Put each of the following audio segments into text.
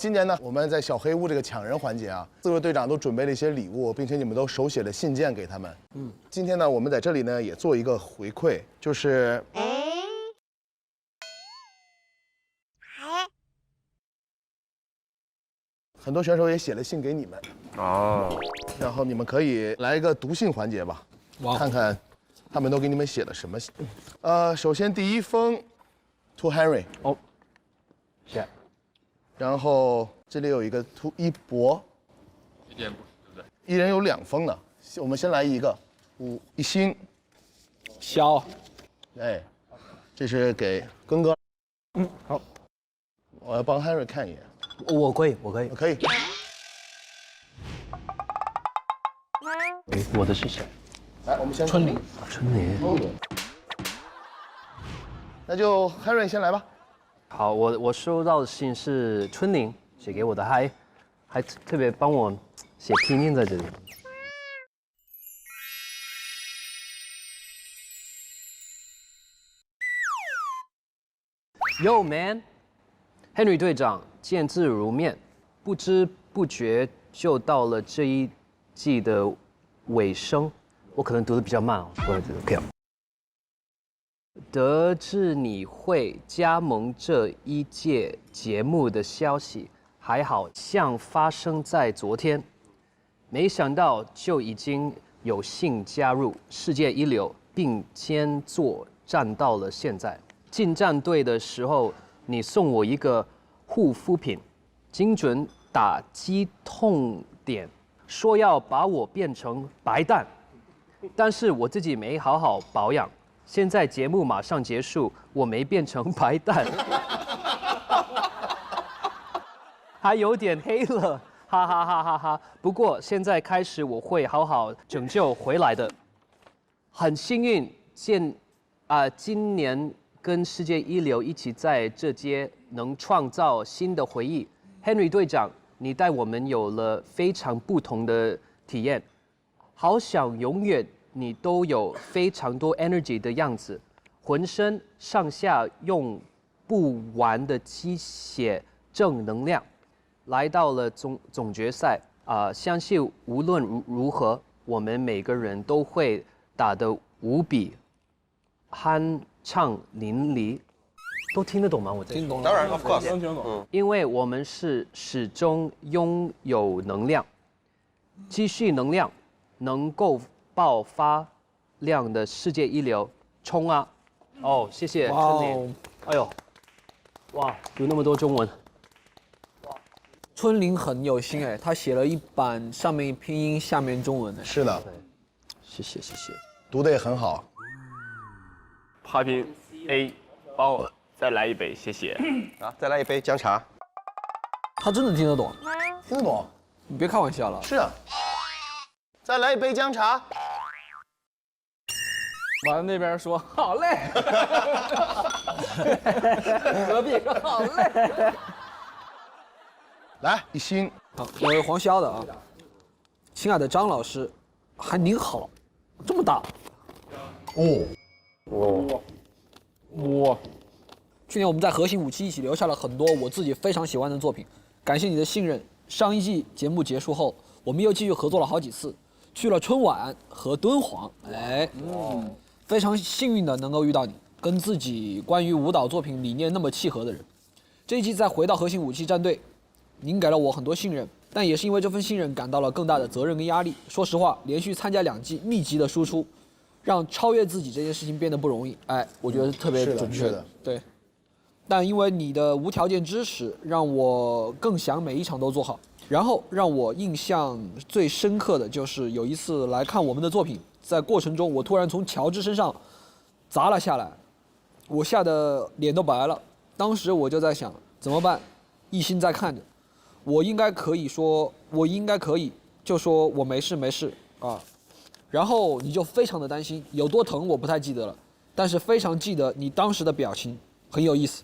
今年呢，我们在小黑屋这个抢人环节啊，4位队长都准备了一些礼物，并且你们都手写了信件给他们。今天呢，我们在这里呢也做一个回馈，就是很多选手也写了信给你们哦，然后你们可以来一个读信环节吧，看看他们都给你们写了什么信。首先第一封 to Henry 哦，谢。然后这里有一个 to 一博，一人有2封呢，我们先来一个一星，肖，哎，这是给根哥。好，我要帮 Henry 看一眼。我可以。可以。我的是谁？来，我们先春玲。春玲。那就 Henry 先来吧。好，我收到的信是春玲写给我的，还特别帮我写拼音在这里。Yo man，Henry 队长见字如面，不知不觉就到了这一季的尾声。我可能读的比较慢哦，我OK。得知你会加盟这一届节目的消息，还好像发生在昨天，没想到就已经有幸加入世界一流，并肩作战到了现在。进战队的时候，你送我一个护肤品，精准打击痛点，说要把我变成白蛋，但是我自己没好好保养。现在节目马上结束，我没变成白蛋，还有点黑了，哈哈哈哈哈！不过现在开始我会好好拯救回来的。很幸运今年跟世界一流一起在这街能创造新的回忆。Henry 队长，你带我们有了非常不同的体验，好想永远。你都有非常多 energy 的样子，浑身上下用不完的鸡血正能量，来到了总决赛相信无论如何，我们每个人都会打得无比酣畅淋漓。都听得懂吗？我听懂了，当然 ，of course， 听懂。因为我们是始终拥有能量，积蓄能量，能够爆发量的世界一流，冲啊！哦，谢谢春玲。哎呦，哇，有那么多中文。春玲很有心哎，她写了一版上面拼音，下面中文哎。是的，谢谢。读的也很好。花瓶 A， 帮我再来一杯，谢谢。啊，再来一杯姜茶。她真的听得懂，听得懂？你别开玩笑了。是啊。再来一杯姜茶。完了那边说好嘞，隔壁说好嘞。来，一星。好，我是黄潇的啊。亲爱的张老师，还您好，这么大。我去年我们在核心武器一起留下了很多我自己非常喜欢的作品，感谢你的信任。上一季节目结束后，我们又继续合作了好几次，去了春晚和敦煌。非常幸运的能够遇到你，跟自己关于舞蹈作品理念那么契合的人。这一季再回到核心武器战队，您给了我很多信任，但也是因为这份信任感到了更大的责任跟压力。说实话，连续参加2季密集的输出，让超越自己这件事情变得不容易。我觉得特别准确。是的。对。但因为你的无条件支持，让我更想每一场都做好。然后让我印象最深刻的就是有一次来看我们的作品，在过程中我突然从乔治身上砸了下来，我吓得脸都白了。当时我就在想怎么办，一心在看着，我应该可以就说我没事啊。然后你就非常的担心，有多疼我不太记得了，但是非常记得你当时的表情，很有意思。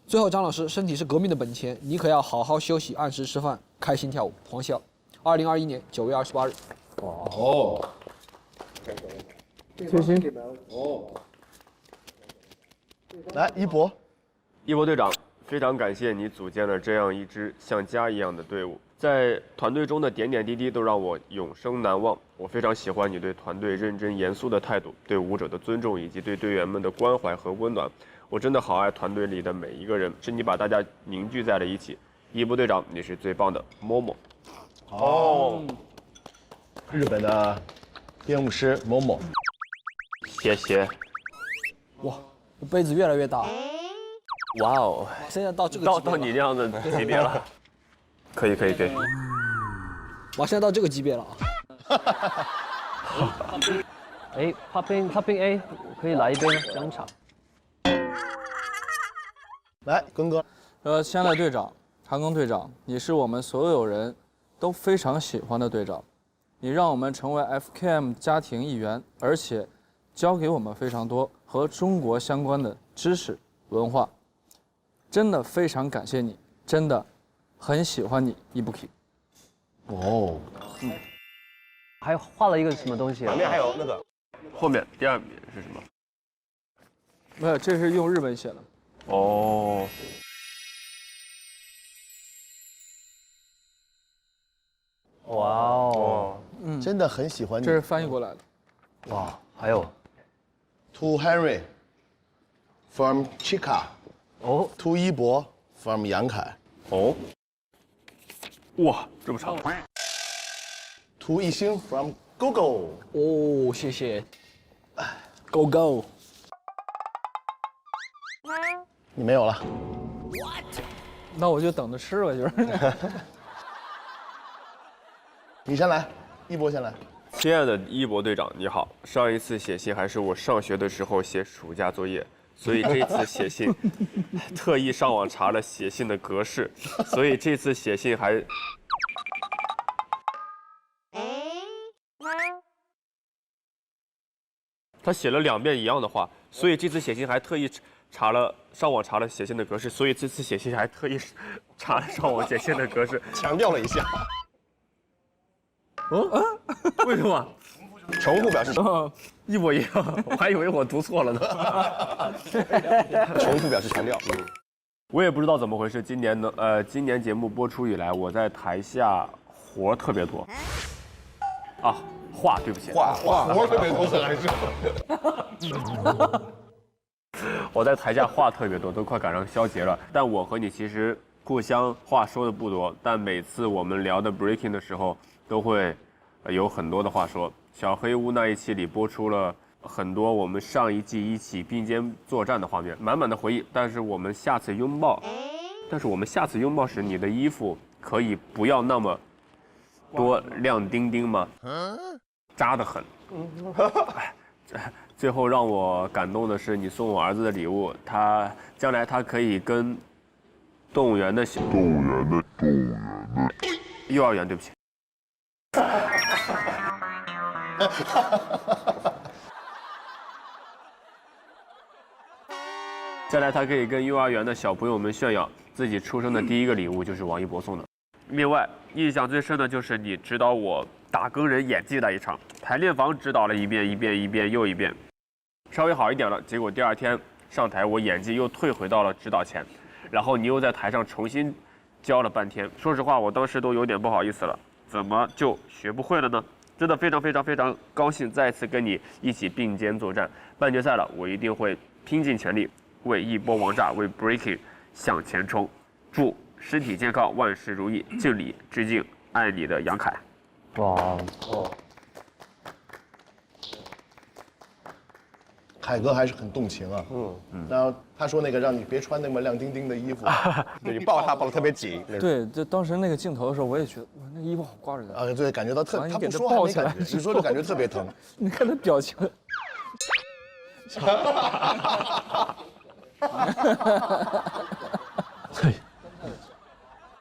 最后，张老师，身体是革命的本钱，你可要好好休息，按时吃饭，开心跳舞。黄潇，2021年9月28日。哦，贴心。来，一博。一博队长，非常感谢你组建了这样一支像家一样的队伍，在团队中的点点滴滴都让我永生难忘。我非常喜欢你对团队认真严肃的态度，对舞者的尊重，以及对队员们的关怀和温暖。我真的好爱团队里的每一个人，是你把大家凝聚在了一起。一波队长，你是最棒的，Momo。哦，日本的编舞师Momo。谢谢。哇，这杯子越来越大。哇哦，现在到这个到你这样的级别了。可以。哇，现在到这个级别了啊。哎，Popping A， 可以来一杯吗？香肠。来，根哥。亲爱的队长，韩庚队长，你是我们所有人都非常喜欢的队长，你让我们成为 FKM 家庭一员，而且教给我们非常多和中国相关的知识文化，真的非常感谢你，真的很喜欢你，Ibuki。哦，还画了一个什么东西？旁边还有那个，后面第二名是什么？没有，这是用日文写的。哦。哇哦，真的很喜欢你。这是翻译过来的。哇，还有 To Henry from Chica。哦 To 一博 from 杨凯。哦。哇，这么长。To 一星 from GoGo。哦，谢谢。Go Go。你没有了。那我就等着吃吧，就是。你先来，一博先来。亲爱的一博队长，你好。上一次写信还是我上学的时候写暑假作业，所以这次写信特意上网查了写信的格式，所以这次写信还。他写了2遍一样的话，所以这次写信还特意上网查了写信的格式，所以这次写信还特意上网写信的格式，强调了一下。为什么？重复表示，一模一样，我还以为我读错了呢。重复表示强调。我也不知道怎么回事，今年节目播出以来，我在台下活特别多。啊，话对不起，话活特别多还是？我在台下话特别多，都快赶上肖杰了。但我和你其实互相话说的不多，但每次我们聊的 breaking 的时候，都会有很多的话说。小黑屋那一期里播出了很多我们上一季一起并肩作战的画面，满满的回忆。但是我们下次拥抱时，你的衣服可以不要那么多亮丁丁吗？扎得很。最后让我感动的是你送我儿子的礼物，将来他可以跟幼儿园，对不起。将来他可以跟幼儿园的小朋友们炫耀自己出生的第一个礼物就是王一博送的。另外，印象最深的就是你指导我打更人演技那一场，排练房指导了一遍又一遍，稍微好一点了。结果第2天上台，我演技又退回到了指导前，然后你又在台上重新教了半天。说实话，我当时都有点不好意思了，怎么就学不会了呢？真的非常高兴再次跟你一起并肩作战。半决赛了，我一定会拼尽全力为一波王炸，为 breaking 向前冲。祝身体健康，万事如意，敬礼致敬，爱你的杨凯。哇凯哥还是很动情啊。然后他说那个让你别穿那么亮丁丁的衣服。对，你抱他抱得特别紧。对，就当时那个镜头的时候，我也觉得哇，那衣服好挂着的。啊，对，感觉到他你给他不说还抱起来没感觉，你说就感觉特别疼。你看他表情。